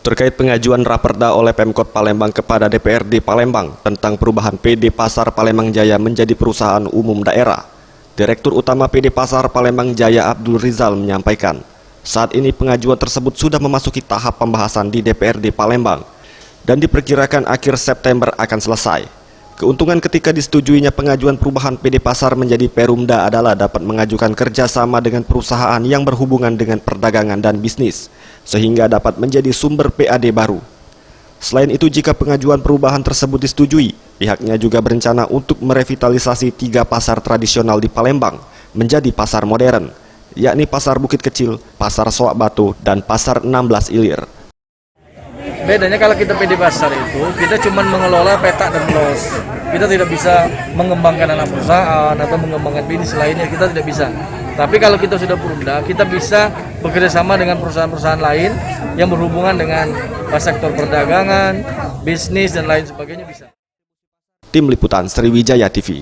Terkait pengajuan raperda oleh Pemkot Palembang kepada DPRD Palembang tentang perubahan PD Pasar Palembang Jaya menjadi perusahaan umum daerah, Direktur Utama PD Pasar Palembang Jaya Abdul Rizal menyampaikan, saat ini pengajuan tersebut sudah memasuki tahap pembahasan di DPRD Palembang dan diperkirakan akhir September akan selesai. Keuntungan ketika disetujuinya pengajuan perubahan PD Pasar menjadi Perumda adalah dapat mengajukan kerjasama dengan perusahaan yang berhubungan dengan perdagangan dan bisnis, sehingga dapat menjadi sumber PAD baru. Selain itu, jika pengajuan perubahan tersebut disetujui, pihaknya juga berencana untuk merevitalisasi 3 pasar tradisional di Palembang menjadi pasar modern, yakni Pasar Bukit Kecil, Pasar Soak Batu, dan Pasar 16 Ilir. Bedanya kalau kita PD Pasar itu, kita cuma mengelola petak dan los. Kita tidak bisa mengembangkan anak perusahaan atau mengembangkan bisnis lainnya, kita tidak bisa. Tapi kalau kita sudah Perumda, kita bisa bekerja sama dengan perusahaan-perusahaan lain yang berhubungan dengan sektor perdagangan, bisnis, dan lain sebagainya bisa. Tim Liputan Sriwijaya TV.